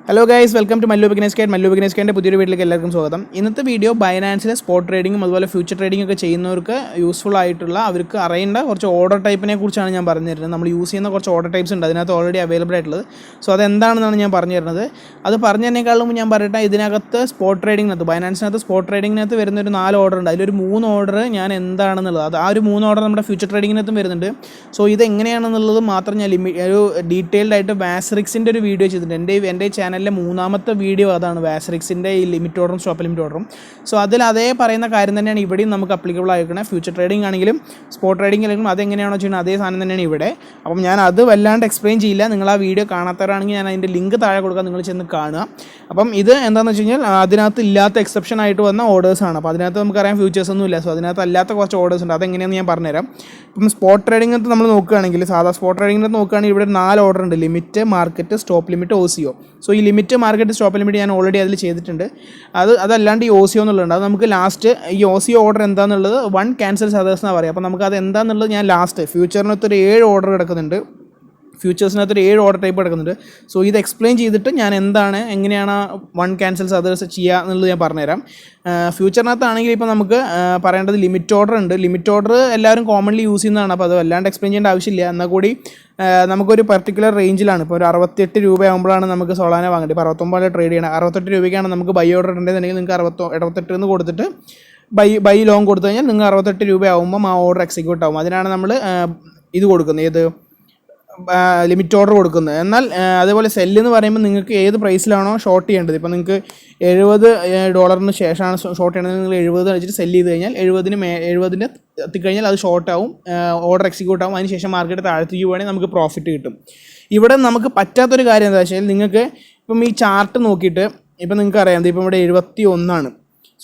Hello guys, welcome to mallubeginnersguide. mallubeginnersguide പുതിയൊരു വീഡിയോയിലേക്ക് എല്ലാവർക്കും സ്വാഗതം. ഇന്നത്തെ വീഡിയോ ബൈനാൻസിലെ സ്പോട്ട് ട്രേഡിങ്ങും അതുപോലെ ഫ്യൂച്ചർ ട്രേഡിംഗ് ഒക്കെ ചെയ്യുന്നവർക്ക് യൂസ്ഫുൾ ആയിട്ടുള്ള അവർക്ക് അറിയേണ്ട കുറച്ച് ഓർഡർ ടൈപ്പിനെ കുറിച്ചാണ് ഞാൻ പറഞ്ഞു തരുന്നത്. നമ്മൾ യൂസ് ചെയ്യുന്ന കുറച്ച് ഓർഡർ ടൈപ്സ് ഉണ്ട്, അതിനകത്ത് ഓൾറെഡി അവൈലബിൾ ആയിട്ടുള്ളത്. സോ അതെന്താണെന്നാണ് ഞാൻ പറഞ്ഞു തരുന്നത്. അത് പറഞ്ഞു തന്നേക്കാളും മുമ്പ് ഞാൻ പറയട്ടെ, ഇതിനകത്ത് സ്പോട്ട് ട്രേഡിങ്ങിനകത്ത് ബൈനാൻസിനകത്ത് സ്പോട്ട് ട്രേഡിങ്ങിനകത്ത് വരുന്ന ഒരു 4 ഓർഡർ ഉണ്ട്. അതിലൊരു 3 ഓർഡർ ഞാൻ എന്താണെന്നുള്ളത്, അത് ആ ഒരു 3 ഓർഡർ നമ്മുടെ ഫ്യൂച്ചർ ട്രേഡിങ്ങിനകത്തും വരുന്നുണ്ട്. സോ ഇതെങ്ങനെയാണെന്നുള്ളത് മാത്രം ഞാൻ ഒരു ഡീറ്റെയിൽഡ് ആയിട്ട് വാസറിക്സിൻ്റെ ഒരു വീഡിയോ ചെയ്തിട്ടുണ്ട്. എൻ്റെ ചാനലിലെ 3ാമത്തെ വീഡിയോ അതാണ്, വാസറിക്സിൻ്റെ ഈ ലിമിറ്റ് ഓർഡറും സ്റ്റോപ്പ് ലിമിറ്റ് ഓർഡറും. സോ അതിൽ അതേ പറയുന്ന കാര്യം തന്നെയാണ് ഇവിടെയും നമുക്ക് അപ്ലിക്കബിൾ ആയിരിക്കണം. ഫ്യൂച്ചർ ട്രേഡിംഗ് ആണെങ്കിലും സ്പോട്ട് ട്രേഡിംഗ് ആണെങ്കിലും അതെങ്ങനെയാണോ ചെയ്യുന്നത് അതേ സാധനം തന്നെയാണ് ഇവിടെ. അപ്പം ഞാൻ അത് വല്ലാണ്ട് എക്സ്പ്ലെയിൻ ചെയ്യില്ല. നിങ്ങൾ ആ വീഡിയോ കാണാത്തവരാണെങ്കിൽ ഞാൻ അതിൻ്റെ ലിങ്ക് താഴെ കൊടുക്കാം, നിങ്ങൾ ചെന്ന് കാണുക. അപ്പം ഇത് എന്താണെന്ന് വെച്ച് കഴിഞ്ഞാൽ അതിനകത്ത് ഇല്ലാത്ത എക്സെപ്ഷൻ ആയിട്ട് വന്ന ഓർഡേഴ്സാണ്. അപ്പോൾ അതിനകത്ത് നമുക്കറിയാം ഫ്യൂച്ചേഴ്സ് ഒന്നും ഇല്ല. സോ അതിനകത്ത് അല്ലാത്ത കുറച്ച് ഓർഡേഴ്സ് ഉണ്ട്, അതെങ്ങനെയാണെന്ന് ഞാൻ പറഞ്ഞുതരാം. ഇപ്പം സ്പോട്ട് ട്രേഡിങ്ങിനകത്ത് നമ്മൾ നോക്കുകയാണെങ്കിൽ, സാധാ സ്പോട്ട് ട്രേഡിങ്ങിനകത്ത് നോക്കുകയാണെങ്കിൽ ഇവിടെ 4 ഓർഡർ ഉണ്ട്: limit, market, stop limit, OCO. So ഈ ലിമിറ്റ്, മാർക്കറ്റ്, സ്റ്റോപ്പ് ലിമിറ്റ് ഞാൻ ഓൾറെഡി അതിൽ ചെയ്തിട്ടുണ്ട്. അതല്ലാണ്ട് ഈ OCO എന്നുള്ളത് അത് നമുക്ക് ലാസ്റ്റ് ഈ OCO ഓർഡർ എന്താണെന്നുള്ളത് 1 ക്യാൻസൽസ് അതേഴ്സ് എന്നാണ് പറയുക. അപ്പോൾ നമുക്ക് അത് എന്താണെന്നുള്ളത് ഞാൻ ലാസ്റ്റ് ഫ്യൂച്ചറിനകത്തൊരു 7 ഓർഡർ കിടക്കുന്നുണ്ട്, ഫ്യൂച്ചേഴ്സിനകത്തൊരു 7 ഓർഡർ ടൈപ്പ് കിടക്കുന്നുണ്ട്. സോ ഇത് എക്സ്പ്ലെയിൻ ചെയ്തിട്ട് ഞാൻ എങ്ങനെയാണ് 1 ക്യാൻസൽസ് അതേഴ്സ് ചെയ്യുക എന്നുള്ളത് ഞാൻ പറഞ്ഞുതരാം. ഫ്യൂച്ചറിനകത്താണെങ്കിൽ ഇപ്പോൾ നമുക്ക് പറയേണ്ടത് ലിമിറ്റ് ഓർഡർ ഉണ്ട്. ലിമിറ്റ് ഓർഡർ എല്ലാവരും കോമൺലി യൂസ് ചെയ്യുന്നതാണ്, അപ്പോൾ അത് വല്ലാണ്ട് എക്സ്പ്ലെയിൻ ചെയ്യേണ്ട ആവശ്യമില്ല. എന്നാൽ കൂടി നമുക്കൊരു പർട്ടിക്കുലർ റേഞ്ചിലാണ്, ഇപ്പോൾ ഒരു 68 രൂപയാകുമ്പോഴാണ് നമുക്ക് സോളാന വാങ്ങേണ്ടത്. ഇപ്പോൾ 69 ട്രേഡ് ചെയ്യണം, 68 രൂപയ്ക്കാണ് നമുക്ക് ബൈ ഓർഡർ ഉണ്ടെന്നുണ്ടെങ്കിൽ നിങ്ങൾക്ക് 68 എന്ന് കൊടുത്തിട്ട് ബൈ ലോങ് കൊടുത്തു കഴിഞ്ഞാൽ നിങ്ങൾ 68 രൂപയാകുമ്പം ആ ഓർഡർ എക്സിക്യൂട്ട് ആകും. അതിനാണ് നമ്മൾ ഇത് കൊടുക്കുന്നത്, ഏത് ലിമിറ്റ് ഓർഡർ കൊടുക്കുന്നത്. എന്നാൽ അതേപോലെ സെല്ല് എന്ന് പറയുമ്പോൾ നിങ്ങൾക്ക് ഏത് പ്രൈസിലാണോ ഷോർട്ട് ചെയ്യേണ്ടത്, ഇപ്പോൾ നിങ്ങൾക്ക് $70 ശേഷമാണ് ഷോർട്ട് ചെയ്യണമെങ്കിൽ നിങ്ങൾ 70 വെച്ചിട്ട് സെല്ല് ചെയ്ത് കഴിഞ്ഞാൽ 70 എത്തിക്കഴിഞ്ഞാൽ അത് ഷോർട്ട് ആവും, ഓർഡർ എക്സിക്യൂട്ട് ആവും. അതിന് ശേഷം മാർക്കറ്റ് താഴ്ത്തേക്ക് പോവുകയാണെങ്കിൽ നമുക്ക് പ്രോഫിറ്റ് കിട്ടും. ഇവിടെ നമുക്ക് പറ്റാത്തൊരു കാര്യം എന്താ വെച്ചാൽ, നിങ്ങൾക്ക് ഇപ്പം ഈ ചാർട്ട് നോക്കിയിട്ട് ഇപ്പം നിങ്ങൾക്ക് അറിയാം, ഇപ്പം ഇവിടെ 71 ആണ്.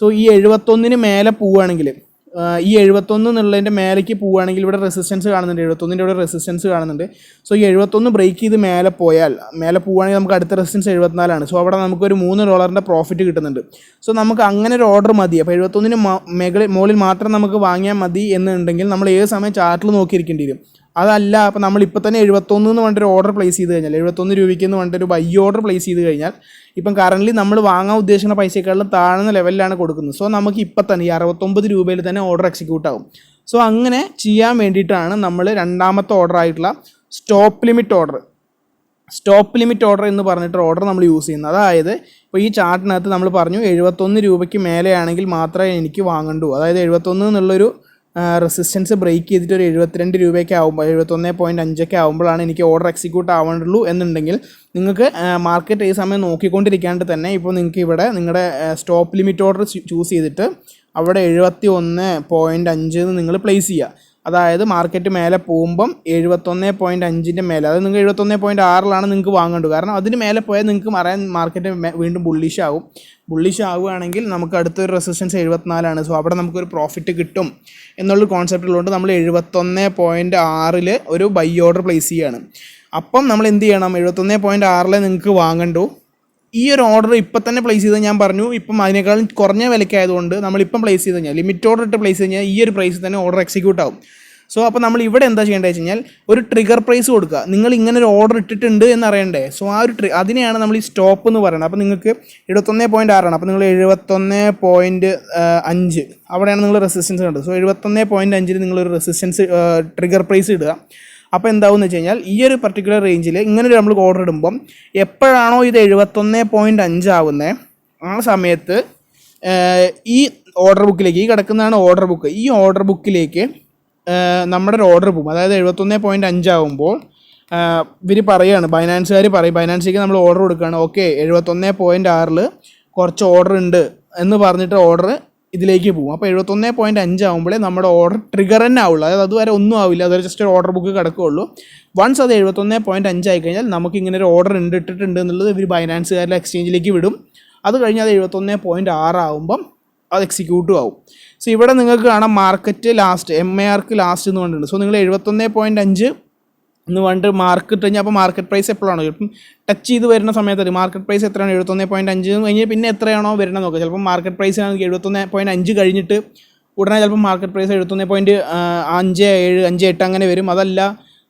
സോ ഈ 71 മേലെ പോവുകയാണെങ്കിൽ, ഈ 71 എന്നുള്ളതിൻ്റെ മേലേക്ക് പോവുകയാണെങ്കിൽ ഇവിടെ റെസിസ്റ്റൻസ് കാണുന്നുണ്ട്, 71 ഇവിടെ റെസിസ്റ്റൻസ് കാണുന്നുണ്ട്. സോ ഈ 71 ബ്രേക്ക് ചെയ്ത് മേലെ പോവുകയാണെങ്കിൽ നമുക്ക് അടുത്ത റെസിസ്റ്റൻസ് 74 ആണ്. സോ അവിടെ നമുക്കൊരു $3 പ്രോഫിറ്റ് കിട്ടുന്നുണ്ട്. സോ നമുക്ക് അങ്ങനെ ഒരു ഓർഡർ മതി. അപ്പോൾ 71 മുകളിൽ മാത്രം നമുക്ക് വാങ്ങിയാൽ മതി എന്നുണ്ടെങ്കിൽ നമ്മൾ ഏത് സമയം ചാർട്ടിൽ നോക്കിയിരിക്കേണ്ടി വരും. അതല്ല, അപ്പോൾ നമ്മളിപ്പോൾ തന്നെ 71 എന്ന് പറഞ്ഞിട്ടൊരു ഓർഡർ പ്ലേസ് ചെയ്ത് കഴിഞ്ഞാൽ, 71 രൂപയ്ക്ക് എന്ന് പറഞ്ഞിട്ടൊരു ബൈ ഓർഡർ പ്ലേസ് ചെയ്ത് കഴിഞ്ഞാൽ, ഇപ്പം കറൻ്റ് നമ്മൾ വാങ്ങാൻ ഉദ്ദേശിക്കുന്ന പൈസയെക്കാളും താഴ്ന്ന ലെവലിലാണ് കൊടുക്കുന്നത്. സോ നമുക്ക് ഇപ്പം തന്നെ ഈ 69 രൂപയിൽ തന്നെ ഓർഡർ എക്സിക്യൂട്ട് ആകും. സോ അങ്ങനെ ചെയ്യാൻ വേണ്ടിയിട്ടാണ് നമ്മൾ 2ാമത്തെ ഓർഡർ ആയിട്ടുള്ള സ്റ്റോപ്പ് ലിമിറ്റ് ഓർഡർ എന്ന് പറഞ്ഞിട്ട് ഓർഡർ നമ്മൾ യൂസ് ചെയ്യുന്നത്. അതായത് ഇപ്പോൾ ഈ ചാർട്ടിനകത്ത് നമ്മൾ പറഞ്ഞു 71 രൂപയ്ക്ക് മേലെയാണെങ്കിൽ മാത്രമേ എനിക്ക് വാങ്ങണ്ടൂ. അതായത് 71 എന്നുള്ളൊരു റെസിസ്റ്റൻസ് ബ്രേക്ക് ചെയ്തിട്ട് ഒരു 72 രൂപയൊക്കെ ആകുമ്പോൾ, 71.5 ആകുമ്പോഴാണ് എനിക്ക് ഓർഡർ എക്സിക്യൂട്ട് ആവേണ്ടുള്ളൂ എന്നുണ്ടെങ്കിൽ നിങ്ങൾക്ക് മാർക്കറ്റ് ഈ സമയം നോക്കിക്കൊണ്ടിരിക്കാണ്ട് തന്നെ ഇപ്പോൾ നിങ്ങൾക്ക് ഇവിടെ നിങ്ങളുടെ സ്റ്റോപ്പ് ലിമിറ്റ് ഓർഡർ ചൂസ് ചെയ്തിട്ട് അവിടെ 71.5 നിങ്ങൾ പ്ലേസ് ചെയ്യുക. അതായത് മാർക്കറ്റ് മേലെ പോകുമ്പം 71.5 മേലെ, അതായത് നിങ്ങൾ 71.6 നിങ്ങൾക്ക് വാങ്ങേണ്ടത്. കാരണം അതിന് മേലെ പോയാൽ നിങ്ങൾക്ക് അറിയാൻ മാർക്കറ്റ് വീണ്ടും ബുള്ളിഷ് ആവുകയാണെങ്കിൽ നമുക്ക് അടുത്തൊരു റെസിസ്റ്റൻസ് 74 ആണ്. സോ അവിടെ നമുക്കൊരു പ്രോഫിറ്റ് കിട്ടും എന്നുള്ളൊരു കോൺസെപ്റ്റിലുകൊണ്ട് നമ്മൾ 71.6 ഒരു ബൈ ഓർഡർ പ്ലേസ് ചെയ്യുകയാണ്. അപ്പം നമ്മൾ എന്ത് ചെയ്യണം, 71.6 നിങ്ങൾക്ക് വാങ്ങണ്ടു. ഈ ഒരു ഓർഡർ ഇപ്പം തന്നെ പ്ലേസ് ചെയ്ത് ഞാൻ പറഞ്ഞു, ഇപ്പം അതിനേക്കാളും കുറഞ്ഞ വിലയ്ക്കായതുകൊണ്ട് നമ്മളിപ്പം പ്ലേസ് ചെയ്ത് കഴിഞ്ഞാൽ, ലിമിറ്റ് ഓർഡർ ഇട്ട് പ്ലേസ് കഴിഞ്ഞാൽ ഈ ഒരു പ്രൈസിൽ തന്നെ ഓർഡർ എക്സിക്യൂട്ട് ആവും. സോ അപ്പോൾ നമ്മൾ ഇവിടെ എന്താ ചെയ്യേണ്ടത് വെച്ച് കഴിഞ്ഞാൽ, ഒരു ട്രിഗർ പ്രൈസ് കൊടുക്കുക. നിങ്ങൾ ഇങ്ങനെ ഒരു ഓർഡർ ഇട്ടിട്ടുണ്ട് എന്നറിയണ്ടേ. സോ ആ ഒരു അതിനെയാണ് നമ്മൾ ഈ സ്റ്റോപ്പ് എന്ന് പറയുന്നത്. അപ്പോൾ നിങ്ങൾക്ക് 71.6 ആണ്, അപ്പോൾ നിങ്ങൾ 71.5 അവിടെയാണ് നിങ്ങൾ റെസിസ്റ്റൻസ് കണ്ടത്. സോ 71.5 നിങ്ങളൊരു റെസിസ്റ്റൻസ് ട്രിഗർ പ്രൈസ് ഇടുക. അപ്പോൾ എന്താവുമെന്ന് വെച്ച് കഴിഞ്ഞാൽ, ഈ ഒരു പർട്ടിക്കുലർ റേഞ്ചിൽ ഇങ്ങനെ നമ്മൾ ഓർഡർ ഇടുമ്പം എപ്പോഴാണോ ഇത് 71.5 ആവുന്നത് ആ സമയത്ത് ഈ ഓർഡർ ബുക്കിലേക്ക്, ഈ കിടക്കുന്നതാണ് ഓർഡർ ബുക്ക്, ഈ ഓർഡർ ബുക്കിലേക്ക് നമ്മുടെ ഒരു ഓർഡർ പോകും. അതായത് 71.5 ആകുമ്പോൾ ഇവർ പറയുകയാണ്, ബൈനാൻസിലേക്ക് നമ്മൾ ഓർഡർ കൊടുക്കുകയാണ്. ഓക്കെ, 71.6 കുറച്ച് ഓർഡർ ഉണ്ട് എന്ന് പറഞ്ഞിട്ട് ഓർഡർ ഇതിലേക്ക് പോകും. അപ്പോൾ 71.5 ആകുമ്പോഴേ നമ്മുടെ ഓർഡർ ട്രിഗർ തന്നെ ആവുള്ളൂ. അതായത് അതുവരെ ഒന്നും ആവില്ല, അതൊരു ജസ്റ്റ് ഒരു ഓർഡർ ബുക്ക് കിടക്കുകയുള്ളൂ. വൺസ് അത് 71.5 ആയി കഴിഞ്ഞാൽ നമുക്ക് ഇങ്ങനെ ഒരു ഓർഡർ ഇട്ടിട്ടുണ്ട് എന്നുള്ളത് ഇവർ ബൈനാൻസുകാരുടെ എക്സ്ചേഞ്ചിലേക്ക് വിടും. അത് കഴിഞ്ഞ് അത് 71.6 ആകുമ്പം അത് എക്സിക്യൂട്ടും ആവും. സോ ഇവിടെ നിങ്ങൾക്ക് കാണാം മാർക്കറ്റ് ലാസ്റ്റ്, MARക്ക് ലാസ്റ്റ് എന്ന് പറഞ്ഞിട്ടുണ്ട്. സോ നിങ്ങൾ 71.5 എന്ന് പറഞ്ഞിട്ട് മാർക്ക് ഇട്ട് കഴിഞ്ഞാൽ അപ്പോൾ മാർക്കറ്റ് പ്രൈസ് എപ്പോഴാണോ ഇപ്പം ടച്ച് ചെയ്ത് വരുന്ന സമയത്ത് മാർക്കറ്റ് പ്രൈസ് എത്രയാണ്, 71.5 കഴിഞ്ഞ് പിന്നെ എത്രയാണോ വരുന്നത് നോക്കുക. ചിലപ്പോൾ മാർക്കറ്റ് പ്രൈസ് ആണെങ്കിൽ 71.5 കഴിഞ്ഞിട്ട് ഉടനെ ചിലപ്പോൾ മാർക്കറ്റ് പ്രൈസ് 71.57, 58 അങ്ങനെ വരും. അതല്ല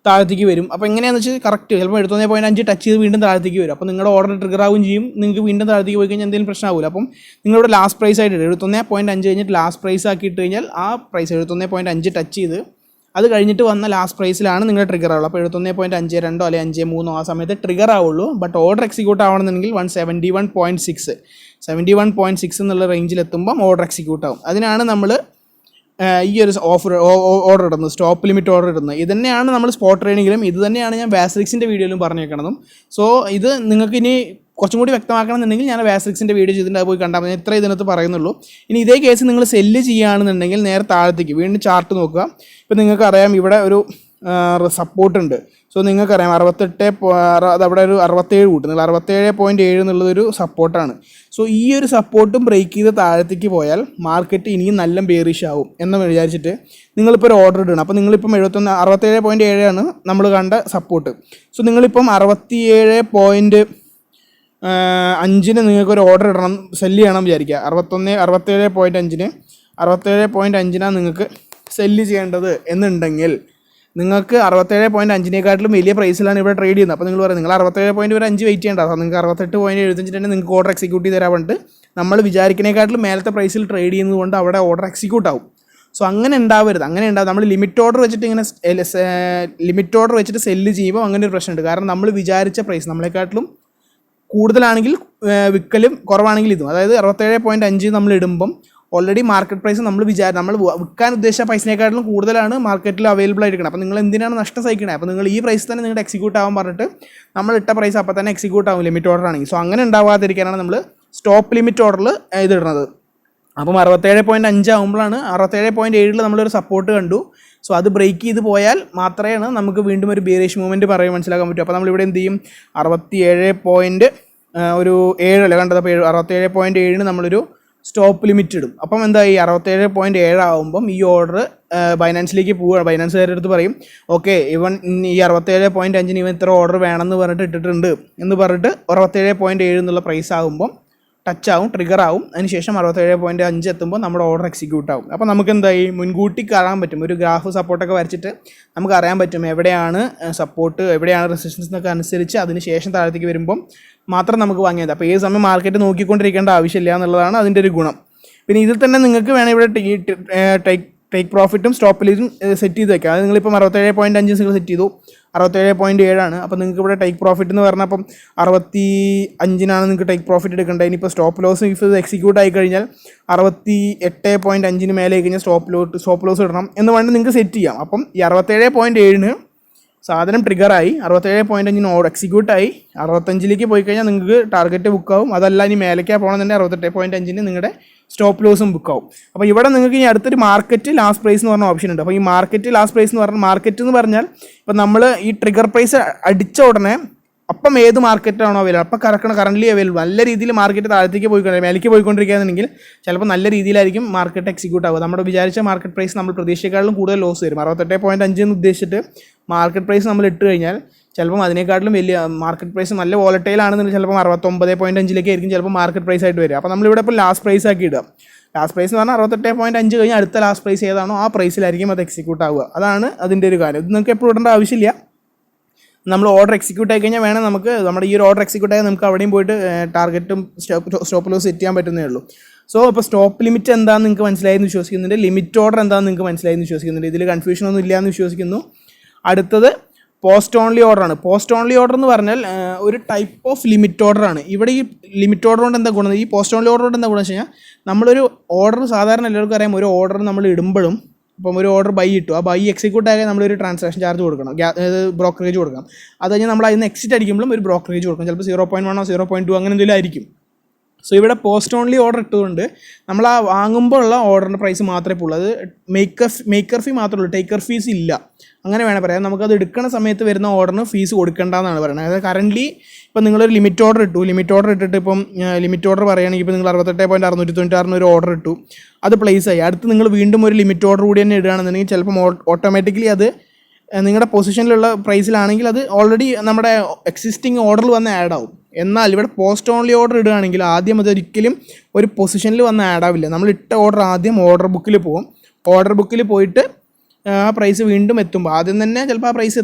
താഴത്തേക്ക് വരും. അപ്പോൾ എങ്ങനെയാണെന്ന് വെച്ചാൽ കറക്റ്റ് ചിലപ്പോൾ 71.5 ടച്ച് ചെയ്ത് വീണ്ടും താഴത്തേക്ക് വരും. അപ്പോൾ നിങ്ങളുടെ ഓർഡർ ട്രിഗർ ആവുകയും ചെയ്യും, നിങ്ങൾക്ക് വീണ്ടും താഴത്തേക്ക് പോയി കഴിഞ്ഞാൽ എന്തെങ്കിലും പ്രശ്നമാവില്ല. അപ്പം നിങ്ങളുടെ ലാസ്റ്റ് പ്രൈസ് ആയിട്ട് 71.5 കഴിഞ്ഞിട്ട് ലാസ്റ്റ് പ്രൈസ് ആക്കി ഇട്ട് കഴിഞ്ഞാൽ ആ പ്രൈസ് 71.5 ടച്ച് ചെയ്ത് അത് കഴിഞ്ഞിട്ട് വന്ന ലാസ്റ്റ് പ്രൈസിലാണ് നിങ്ങളുടെ ട്രിഗർ ആവുള്ളൂ. അപ്പോൾ 71.52 അല്ലെങ്കിൽ 53 ആ സമയത്ത് ട്രിഗർ ആവുള്ളൂ. ബട്ട് ഓർഡർ എക്സിക്യൂട്ട് ആവണമെന്നുണ്ടെങ്കിൽ 71.6 എന്നുള്ള റേഞ്ചിലെത്തുമ്പം ഓർഡർ എക്സിക്യൂട്ട് ആവും. അതിനാണ് നമ്മൾ ഈ ഒരു ഓർഡർ ഇടുന്നത്, സ്റ്റോപ്പ് ലിമിറ്റ് ഓർഡർ ഇടുന്നത്. ഇത് തന്നെയാണ് നമ്മൾ സ്പോട്ട് ട്രേഡിങ്ങിലും ഇത് തന്നെയാണ് ഞാൻ WazirXന്റെ വീഡിയോയിലും പറഞ്ഞേക്കണതും. സോ ഇത് നിങ്ങൾക്ക് ഇനി കുറച്ചും കൂടി വ്യക്തമാക്കണമെന്നുണ്ടെങ്കിൽ ഞാൻ WazirXന്റെ വീഡിയോ ചെയ്തിട്ട് അത് പോയി കണ്ടാൽ മതി. ഇത്ര ഇതിനകത്ത് പറയുന്നുള്ളൂ. ഇനി ഇതേ കേസ് നിങ്ങൾ സെല്ല് ചെയ്യുകയാണെന്നുണ്ടെങ്കിൽ നേരെ താഴത്തേക്ക് വീണ്ടും ചാർട്ട് നോക്കുക. ഇപ്പോൾ നിങ്ങൾക്കറിയാം ഇവിടെ ഒരു സപ്പോർട്ട് ഉണ്ട്. സോ നിങ്ങൾക്കറിയാം 68 അതവിടെ ഒരു 67 കൂട്ടും, നിങ്ങൾ 67.7 എന്നുള്ളതൊരു സപ്പോർട്ടാണ്. സോ ഈ ഒരു സപ്പോർട്ടും ബ്രേക്ക് ചെയ്ത് താഴത്തേക്ക് പോയാൽ മാർക്കറ്റ് ഇനിയും നല്ല ബെയറിഷ് ആവും എന്ന് വിചാരിച്ചിട്ട് നിങ്ങളിപ്പോൾ ഒരു ഓർഡർ ഇടണം. അപ്പോൾ നിങ്ങളിപ്പം 67.7 ആണ് നമ്മൾ കണ്ട സപ്പോർട്ട്. സോ നിങ്ങളിപ്പം 67.5 നിങ്ങൾക്കൊരു ഓർഡർ ഇടണം, സെല്ല് ചെയ്യണം വിചാരിക്കുക. 67.5 നിങ്ങൾക്ക് സെല്ല് ചെയ്യേണ്ടത് എന്നുണ്ടെങ്കിൽ നിങ്ങൾക്ക് 67.5 വലിയ പ്രൈസിലാണ് ഇവിടെ ട്രേഡ് ചെയ്യുന്നത്. അപ്പോൾ നിങ്ങൾ പറയും നിങ്ങൾ 67.5 വെയിറ്റ് ചെയ്യേണ്ട, അപ്പോൾ നിങ്ങൾക്ക് 68.75 തന്നെ നിങ്ങൾക്ക് ഓർഡർ എക്സിക്യൂട്ട് ചെയ്ത് തരാൻ വേണ്ടിയിട്ട് നമ്മൾ വിചാരിക്കുന്നതിനെക്കാട്ടിലും മേലത്തെ പ്രൈസിൽ ട്രേഡ് ചെയ്യുന്നത് കൊണ്ട് അവിടെ ഓർഡർ എക്സിക്യൂട്ട് ആവും. സോ അങ്ങനെ ഉണ്ടാവരുത്. നമ്മൾ ലിമിറ്റ് ഓർഡർ വെച്ചിട്ട് ഇങ്ങനെ സെല്ല് ചെയ്യുമ്പോൾ അങ്ങനെ ഒരു പ്രശ്നമുണ്ട്. കാരണം നമ്മൾ വിചാരിച്ച പ്രൈസ് നമ്മളെക്കാട്ടിലും കൂടുതലാണെങ്കിൽ വിൽക്കലും കുറവാണെങ്കിൽ ഇതും, അതായത് 67.5 നമ്മൾ ഇടുമ്പം ഓൾറെഡി മാർക്കറ്റ് പ്രൈസ് നമ്മൾ വിൽക്കാൻ ഉദ്ദേശിച്ച പൈസയെക്കാട്ടിലും കൂടുതലാണ് മാർക്കറ്റിൽ അവൈലബിൾ ആയിരിക്കണം. അപ്പോൾ നിങ്ങൾ എന്തിനാണ് നഷ്ടം സഹിക്കണേ? അപ്പോൾ നിങ്ങൾ ഈ പ്രൈസ് തന്നെ നിങ്ങളുടെ എക്സിക്യൂട്ട് ആവാൻ പറഞ്ഞിട്ട് നമ്മൾ ഇട്ട പ്രൈസ് അപ്പോൾ തന്നെ എക്സിക്യൂട്ട് ആവും ലിമിറ്റ് ഓർഡർ ആണെങ്കിൽ. സോ അങ്ങനെ ഉണ്ടാവാതിരിക്കാനാണ് നമ്മൾ സ്റ്റോപ്പ് ലിമിറ്റ് ഓർഡറിൽ ഇതിടുന്നത്. അപ്പം 67.5 ആകുമ്പോഴാണ് 67.7 നമ്മളൊരു സപ്പോർട്ട് കണ്ടു. സോ അത് ബ്രേക്ക് ചെയ്ത് പോയാൽ മാത്രമേ നമുക്ക് വീണ്ടും ഒരു ബിയറിഷ് മൂവ്മെൻറ്റ് മനസ്സിലാക്കാൻ പറ്റും. അപ്പോൾ നമ്മളിവിടെ എന്ത് ചെയ്യും, 67.7 അല്ല കണ്ടത്. അപ്പോൾ 67.7 നമ്മളൊരു സ്റ്റോപ്പ് ലിമിറ്റ് ഇടും. അപ്പം എന്തായി 67.7 ആകുമ്പം ഈ ഓർഡർ ബൈനാൻസിലേക്ക് പോവുകയാണ്. ബൈനാൻസുകാരുടെ അടുത്ത് പറയും ഓക്കെ ഇവൻ ഈ 67.5 ഇവൻ ഇത്ര ഓർഡർ വേണമെന്ന് പറഞ്ഞിട്ട് ഇട്ടിട്ടുണ്ട് എന്ന് പറഞ്ഞിട്ട് 67.7 എന്നുള്ള പ്രൈസ് ആകുമ്പം ടച്ച് ആവും, ട്രിഗർ ആവും. അതിനുശേഷം 67.5 എത്തുമ്പോൾ നമ്മുടെ ഓർഡർ എക്സിക്യൂട്ട് ആവും. അപ്പോൾ നമുക്ക് എന്തായി മുൻകൂട്ടി കാണാൻ പറ്റും, ഒരു ഗ്രാഫ് സപ്പോർട്ടൊക്കെ വരച്ചിട്ട് നമുക്ക് അറിയാൻ പറ്റും എവിടെയാണ് സപ്പോർട്ട് എവിടെയാണ് റെസിസ്റ്റൻസ് എന്നൊക്കെ അനുസരിച്ച് അതിന് ശേഷം താഴത്തേക്ക് വരുമ്പം മാത്രം നമുക്ക് വാങ്ങിയത്. അപ്പോൾ ഏത് സമയം മാർക്കറ്റ് നോക്കിക്കൊണ്ടിരിക്കേണ്ട ആവശ്യമില്ല എന്നുള്ളതാണ് അതിൻ്റെ ഒരു ഗുണം. പിന്നെ ഇതിൽ തന്നെ നിങ്ങൾക്ക് വേണം ഇവിടെ ടേക്ക് പ്രോഫിറ്റും സ്റ്റോപ്പ് ലിമിറ്റും സെറ്റ് ചെയ്ത് വെക്കാം. അത് നിങ്ങളിപ്പം 67.5 നിങ്ങൾ സെറ്റ് ചെയ്തു, 67.7 ആണ്. അപ്പോൾ നിങ്ങൾക്ക് ഇവിടെ ടേക്ക് പ്രോഫിറ്റ് എന്ന് പറഞ്ഞാൽ അപ്പം 65 നിങ്ങൾക്ക് ടേക്ക് പ്രോഫിറ്റ് എടുക്കേണ്ടത്. ഇനിയിപ്പോൾ സ്റ്റോപ്പ് ലോസ് ഇത് എക്സിക്യൂട്ട് ആയി കഴിഞ്ഞാൽ 68.5 മേലെ കഴിഞ്ഞാൽ സ്റ്റോപ്പ് ലോസ് ഇടണം എന്ന് വേണ്ടി നിങ്ങൾക്ക് സെറ്റ് ചെയ്യാം. അപ്പം ഈ 67.7 സാധനം ട്രിഗറായി, 67.5 ഓർഡർ എക്സിക്യൂട്ടായി, 65 പോയി കഴിഞ്ഞാൽ നിങ്ങൾക്ക് ടാർഗറ്റ് ബുക്കാവും. അതല്ല ഇനി മേലേക്കാണ് പോകണമെന്നുണ്ടെങ്കിൽ 68.5 നിങ്ങളുടെ സ്റ്റോപ്പ് ലോസും ബുക്കാവും. അപ്പോൾ ഇവിടെ നിങ്ങൾക്ക് ഇനി അടുത്തൊരു മാർക്കറ്റ് ലാസ്റ്റ് പ്രൈസ് എന്ന് പറഞ്ഞ ഓപ്ഷൻ ഉണ്ട്. അപ്പോൾ ഈ മാർക്കറ്റ് ലാസ്റ്റ് പ്രൈസ് എന്ന് പറഞ്ഞാൽ ഇപ്പോൾ നമ്മൾ ഈ ട്രിഗർ പ്രൈസ് അടിച്ച ഉടനെ അപ്പം ഏത് മാർക്കറ്റാണോ അവൈലബിൾ അപ്പം കറൻ്റ്ലി അവൈലബിൾ നല്ല രീതിയിൽ മാർക്കറ്റ് താഴത്തേക്ക് മേലേക്ക് പോയിക്കൊണ്ടിരിക്കുകയാണെന്നുണ്ടെങ്കിൽ ചിലപ്പോൾ നല്ല രീതിയിലായിരിക്കും മാർക്കറ്റ് എക്സിക്യൂട്ട് ആവുക. നമ്മുടെ വിചാരിച്ച മാർക്കറ്റ് പ്രൈസ് നമ്മൾ പ്രതീക്ഷയെക്കാളും കൂടുതൽ ലോസ് വരും. 68.5 എന്ന് ഉദ്ദേശിച്ചിട്ട് മാർക്കറ്റ് പ്രൈസ് നമ്മൾ ഇട്ട് കഴിഞ്ഞാൽ ചിലപ്പം അതിനേക്കാട്ടിലും വലിയ മാർക്കറ്റ് പ്രൈസ് നല്ല വോളറ്റൈൽ ആണെന്നുണ്ടെങ്കിൽ ചിലപ്പോൾ 69.5 ആയിരിക്കും ചിലപ്പോൾ മാർക്കറ്റ് പ്രൈസ് ആയിട്ട് വരിക. അപ്പോൾ നമ്മളിവിടെ ഇപ്പോൾ ലാസ്റ്റ് പ്രൈസ് ആക്കി ഇടുക. ലാസ്റ്റ് പ്രൈസ് എന്ന് പറഞ്ഞാൽ 68.5 കഴിഞ്ഞാൽ അടുത്ത ലാസ്റ്റ് പ്രൈസ് ഏതാണോ ആ പ്രൈസിലായിരിക്കും അത് എക്സിക്യൂട്ട് ആവുക. അതാണ് അതിൻ്റെ ഒരു കാര്യം. ഇത് നിങ്ങൾക്ക് എപ്പോഴും ഇടേണ്ട ആവശ്യമില്ല. നമ്മൾ ഓർഡർ എക്സിക്യൂട്ട് ആയി കഴിഞ്ഞാൽ വേണം നമുക്ക് നമ്മുടെ ഈ ഒരു ഓർഡർ എക്സിക്യൂട്ട് ആയി നമുക്ക് അവിടെയും പോയിട്ട് ടാർഗറ്റും സ്റ്റോപ്പ് ലോസ് സെറ്റ് ചെയ്യാൻ പറ്റുന്നേ ഉള്ളൂ. സോ ഇപ്പോൾ സ്റ്റോപ്പ് ലിമിറ്റ് എന്താണെന്ന് നിങ്ങൾക്ക് മനസ്സിലായെന്ന് വിശ്വസിക്കുന്നുണ്ട്. ലിമിറ്റ് ഓർഡർ എന്താണെന്ന് നിങ്ങൾക്ക് മനസ്സിലായെന്ന് വിശ്വസിക്കുന്നുണ്ട്. ഇതിൽ കൺഫ്യൂഷനൊന്നും ഇല്ലയെന്ന് വിശ്വസിക്കുന്നു. അടുത്തത് പോസ്റ്റ് ഓൺലി ഓർഡറാണ്. പോസ്റ്റ് ഓൺലി ഓർഡർ എന്ന് പറഞ്ഞാൽ ഒരു ടൈപ്പ് ഓഫ് ലിമിറ്റ് ഓർഡറാണ്. ഇവിടെ ഈ ലിമിറ്റ് ഓർഡർ കൊണ്ട് എന്താ ഗുണം, ഈ പോസ്റ്റ് ഓൺലി ഓർഡർ കൊണ്ട് എന്താ ഗുണം വെച്ച് കഴിഞ്ഞാൽ നമ്മളൊരു ഓർഡർ സാധാരണ എല്ലാവർക്കും അറിയാം, ഒരു ഓർഡർ നമ്മൾ ഇടുമ്പോഴും ഇപ്പം ഒരു ഓർഡർ ബൈ ഇട്ടു, ആ ബൈ എക്സിക്യൂട്ട് ആയാൽ നമ്മളൊരു ട്രാൻസാക്ഷൻ ചാർജ് കൊടുക്കണം, ബ്രോക്കറേജ് കൊടുക്കണം. അത് കഴിഞ്ഞാൽ നമ്മൾ അതിന് എക്സിറ്റ് അടിക്കുമ്പോഴും ഒരു ബ്രോക്കറേജ് കൊടുക്കണം. ചിലപ്പോൾ 0.1 0.2 അങ്ങനെ എന്തെങ്കിലും ആയിരിക്കും. സോ ഇവിടെ പോസ്റ്റ് ഓൺലി ഓർഡർ ഇട്ടുകൊണ്ട് നമ്മൾ ആ വാങ്ങുമ്പോൾ ഉള്ള ഓർഡറിൻ്റെ പ്രൈസ് മാത്രമേ ഉള്ളൂ. അത് മേക്കർ ഫീ മാത്രമേ ഉള്ളൂ, ടേക്കർ ഫീസ് ഇല്ല. അങ്ങനെ വേണം പറയാം. നമുക്കത് എടുക്കുന്ന സമയത്ത് വരുന്ന ഓർഡറിന് ഫീസ് കൊടുക്കേണ്ടതെന്നാണ് പറയുന്നത്. അതായത് കറൻ്റ്ലി ഇപ്പം നിങ്ങളൊരു ലിമിറ്റ് ഓർഡർ ഇട്ടിട്ട് ഇപ്പം ലിമിറ്റ് ഓർഡർ പറയുകയാണെങ്കിൽ ഇപ്പോൾ നിങ്ങൾ 68.696 ഒരു ഓർഡർ ഇട്ടു, അത് പ്ലേസ് ആയി. അടുത്ത് നിങ്ങൾ വീണ്ടും ഒരു ലിമിറ്റ് ഓർഡർ കൂടി തന്നെ ഇടുകയാണെന്നുണ്ടെങ്കിൽ ചിലപ്പം ഓട്ടോമാറ്റിക്കലി അത് നിങ്ങളുടെ പൊസിഷനിലുള്ള പ്രൈസിലാണെങ്കിൽ അത് ഓൾറെഡി നമ്മുടെ എക്സിസ്റ്റിംഗ് ഓർഡറിൽ വന്ന് ആഡ് ആവും. എന്നാൽ ഇവിടെ പോസ്റ്റ് ഓൺലി ഓർഡർ ഇടുകയാണെങ്കിൽ ആദ്യം അതൊരിക്കലും ഒരു പൊസിഷനിൽ വന്ന് ആഡ് ആവില്ല. നമ്മൾ ഇട്ട ഓർഡർ ആദ്യം ഓർഡർ ബുക്കിൽ പോകും. ഓർഡർ ബുക്കിൽ പോയിട്ട് ആ പ്രൈസ് വീണ്ടും എത്തുമ്പോൾ ആദ്യം തന്നെ ചിലപ്പോൾ ആ പ്രൈസ്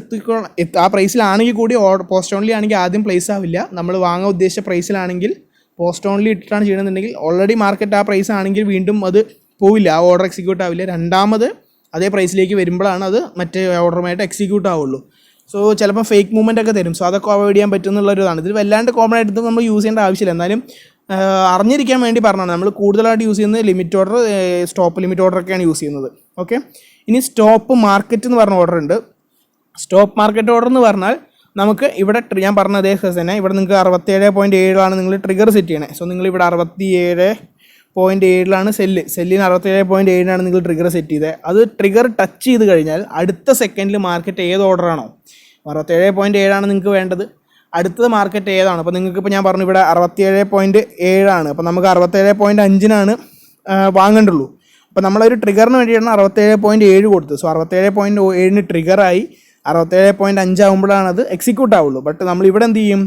ആ പ്രൈസിലാണെങ്കിൽ കൂടി പോസ്റ്റ് ഓൺലി ആണെങ്കിൽ ആദ്യം പ്ലേസ് ആവില്ല. നമ്മൾ വാങ്ങാൻ ഉദ്ദേശിച്ച പ്രൈസിലാണെങ്കിൽ പോസ്റ്റ് ഓൺലി ഇട്ടിട്ടാണ് ചെയ്യണമെന്നുണ്ടെങ്കിൽ ഓൾറെഡി മാർക്കറ്റ് ആ പ്രൈസ് ആണെങ്കിൽ വീണ്ടും അത് പോവില്ല, ആ ഓർഡർ എക്സിക്യൂട്ട് ആവില്ല. രണ്ടാമത് അതേ പ്രൈസിലേക്ക് വരുമ്പോഴാണ് അത് മറ്റേ ഓർഡറുമായിട്ട് എക്സിക്യൂട്ട് ആവുള്ളൂ. സോ ചിലപ്പോൾ ഫേക്ക് മൂവ്മെൻ്റ് ഒക്കെ തരും. സോ അതൊക്കെ അവോയ്ഡ് ചെയ്യാൻ പറ്റുമെന്നുള്ളൊരിതാണ്. ഇത് വല്ലാണ്ട് കോമൺ ആയിട്ട് നമ്മൾ യൂസ് ചെയ്യേണ്ട ആവശ്യമില്ല. എന്നാലും അറിഞ്ഞിരിക്കാൻ വേണ്ടി പറഞ്ഞതാണ്. നമ്മൾ കൂടുതലായിട്ട് യൂസ് ചെയ്യുന്നത് limit order, stop limit order ഒക്കെയാണ് യൂസ് ചെയ്യുന്നത്. ഓക്കെ, ഇനി സ്റ്റോപ്പ് മാർക്കറ്റ് എന്ന് പറഞ്ഞ ഓർഡർ ഉണ്ട്. സ്റ്റോപ്പ് മാർക്കറ്റ് ഓർഡർ എന്ന് പറഞ്ഞാൽ നമുക്ക് ഇവിടെ ഞാൻ പറഞ്ഞ അതേ കേസ് തന്നെ ഇവിടെ നിങ്ങൾക്ക് 67.7 നിങ്ങൾ ട്രിഗർ സെറ്റ് ചെയ്യണേ. സോ നിങ്ങളിവിടെ 67.7 സെല്ലിന് 67.7 നിങ്ങൾ ട്രിഗർ സെറ്റ് ചെയ്തത്. അത് ട്രിഗർ ടച്ച് ചെയ്ത് കഴിഞ്ഞാൽ അടുത്ത സെക്കൻഡിൽ മാർക്കറ്റ് ഏത് ഓർഡറാണോ 67.7 നിങ്ങൾക്ക് വേണ്ടത്, അടുത്തത് മാർക്കറ്റ് ഏതാണ്. അപ്പോൾ നിങ്ങൾക്കിപ്പോൾ ഞാൻ പറഞ്ഞു ഇവിടെ 67.7 അപ്പോൾ നമുക്ക് 67.5 വാങ്ങേണ്ടുള്ളൂ. അപ്പോൾ നമ്മളൊരു ട്രിഗറിന് വേണ്ടിയിട്ടാണ് 67.7 കൊടുത്തത്. സോ 67.7 ട്രിഗറായി 67.5 ആകുമ്പോഴാണ് അത് എക്സിക്യൂട്ട് ആവുള്ളൂ. ബട്ട് നമ്മളിവിടെ എന്ത് ചെയ്യും,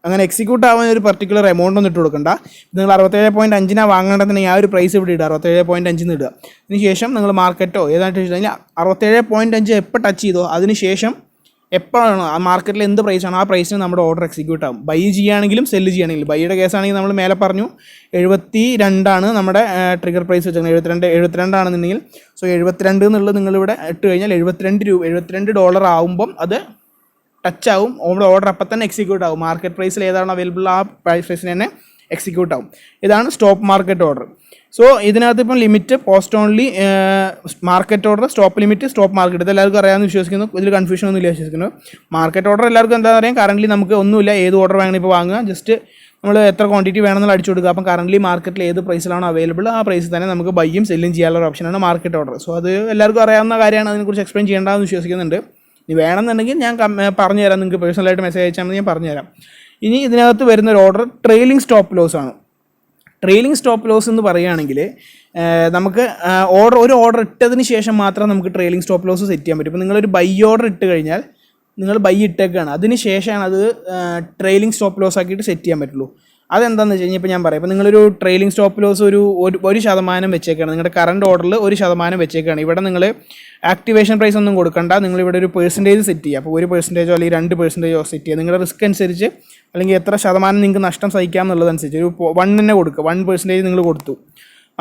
അങ്ങനെ എക്സിക്യൂട്ട് ആവാൻ ഒരു പർട്ടിക്കുലർ എമൗണ്ട് ഒന്നും ഇട്ട് കൊടുക്കണ്ട. നിങ്ങൾ 67.5 വാങ്ങേണ്ടതെന്നുണ്ടെങ്കിൽ ആ ഒരു പ്രൈസ് ഇവിടെ ഇടുക, 67.5 ഇടുക. അതിന് ശേഷം നിങ്ങൾ മാർക്കറ്റോ ഏതാണ്ട് വെച്ച് കഴിഞ്ഞാൽ 67.5 എപ്പോൾ ടച്ച് ചെയ്തോ അതിന് ശേഷം എപ്പോഴാണ് ആ മാർക്കറ്റിൽ എന്ത് പ്രൈസാണ് ആ പ്രൈസിന് നമ്മുടെ ഓർഡർ എക്സിക്യൂട്ട് ആകും. ബൈ ചെയ്യുകയാണെങ്കിലും സെല്ല് ചെയ്യുകയാണെങ്കിലും. ബൈയുടെ കേസാണെങ്കിൽ നമ്മൾ മേലെ പറഞ്ഞു 72 നമ്മുടെ ട്രിഗർ പ്രൈസ് വെച്ചാൽ 72 ആണെന്നുണ്ടെങ്കിൽ സോ 72 എന്നുള്ളത് നിങ്ങളിവിടെ ഇട്ട് കഴിഞ്ഞാൽ $72 ആകുമ്പം അത് ടച്ച് ആവും. നമ്മുടെ ഓർഡർ അപ്പം തന്നെ എക്സിക്യൂട്ട് ആവും. മാർക്കറ്റ് പ്രൈസിൽ ഏതാണ് അവൈലബിൾ ആ പ്രൈസിന് തന്നെ എക്സിക്യൂട്ട് ആവും. ഇതാണ് സ്റ്റോപ്പ് മാർക്കറ്റ് ഓർഡർ. സോ ഇതിനകത്ത് ഇപ്പം limit, post only, market order, stop limit, stop market ഇത് എല്ലാവർക്കും അറിയാമെന്ന് വിശ്വസിക്കുന്നു. ഇതിൽ കൺഫ്യൂഷൻ ഒന്നും ഇല്ല വിശ്വസിക്കുന്നു. മാർക്കറ്റ് ഓർഡർ എല്ലാവർക്കും എന്താ പറയുക, കറൻറ്റ്ലി നമുക്ക് ഒന്നുമില്ല, ഏത് ഓർഡർ വേണമെങ്കിൽ ഇപ്പോൾ വാങ്ങുക, ജസ്റ്റ് നമ്മൾ എത്ര ക്വാണ്ടിറ്റി വേണമെന്നുള്ള അടിച്ചു കൊടുക്കുക. അപ്പം കറൻറ്റ്ലി മാർക്കറ്റിൽ ഏത് പ്രൈസിലാണോ അവൈലബിൾ ആ പ്രൈസിൽ തന്നെ നമുക്ക് ബൈയും സെല്ലും ചെയ്യാനുള്ള ഒരു ഓപ്ഷനാണ് മാർക്കറ്റ് ഓർഡർ. സോ അത് എല്ലാവർക്കും അറിയാവുന്ന കാര്യമാണ്, അതിനെക്കുറിച്ച് എക്സ്പ്ലെയിൻ ചെയ്യേണ്ടതെന്ന് വിശ്വസിക്കുന്നുണ്ട്. ഇനി വേണമെന്നുണ്ടെങ്കിൽ ഞാൻ പറഞ്ഞുതരാം, നിങ്ങൾക്ക് പേഴ്സണലായിട്ട് മെസ്സേജ് അയച്ചാൽ മതി, ഞാൻ പറഞ്ഞുതരാം. ഇനി ഇതിനകത്ത് വരുന്നൊരു ഓർഡർ ട്രെയിലിംഗ് സ്റ്റോപ്പ് ലോസ് ആണ്. ട്രെയിലിംഗ് സ്റ്റോപ്പ് ലോസ് എന്ന് പറയുകയാണെങ്കിൽ നമുക്ക് ഒരു ഓർഡർ ഇട്ടതിന് ശേഷം മാത്രം നമുക്ക് ട്രെയിലിംഗ് സ്റ്റോപ്പ് ലോസ് സെറ്റ് ചെയ്യാൻ പറ്റും. ഇപ്പോൾ നിങ്ങളൊരു ബൈ ഓർഡർ ഇട്ട് കഴിഞ്ഞാൽ നിങ്ങൾ ബൈ ഇട്ടേക്കാണ്, അതിന് ശേഷമാണ് അത് ട്രെയിലിംഗ് സ്റ്റോപ്പ് ലോസ് ആക്കിയിട്ട് സെറ്റ് ചെയ്യാൻ പറ്റുള്ളൂ. അതെന്താണെന്ന് വെച്ച് കഴിഞ്ഞാൽ ഇപ്പോൾ ഞാൻ പറയാം, ഇപ്പോൾ നിങ്ങളൊരു ട്രെയിലിംഗ് സ്റ്റോപ്പ് ലോസ് ഒരു 1% വെച്ചേക്കാണ്, നിങ്ങളുടെ കറണ്ട് ഓർഡറിൽ 1% വെച്ചേക്കാണ്. ഇവിടെ നിങ്ങൾ ആക്ടിവേഷൻ പ്രൈസ് ഒന്നും കൊടുക്കണ്ട, നിങ്ങളിവിടെ ഒരു പെർസെൻറ്റേജ് സെറ്റ് ചെയ്യുക. അപ്പോൾ 1% അല്ലെങ്കിൽ 2% സെറ്റ് ചെയ്യുക. നിങ്ങളുടെ റിസ്ക് അനുസരിച്ച് അല്ലെങ്കിൽ എത്ര ശതമാനം നിങ്ങൾക്ക് നഷ്ടം സഹിക്കാം എന്നുള്ളതനുസരിച്ച് ഒരു 1 തന്നെ കൊടുക്കുക. 1% നിങ്ങൾ കൊടുത്തു,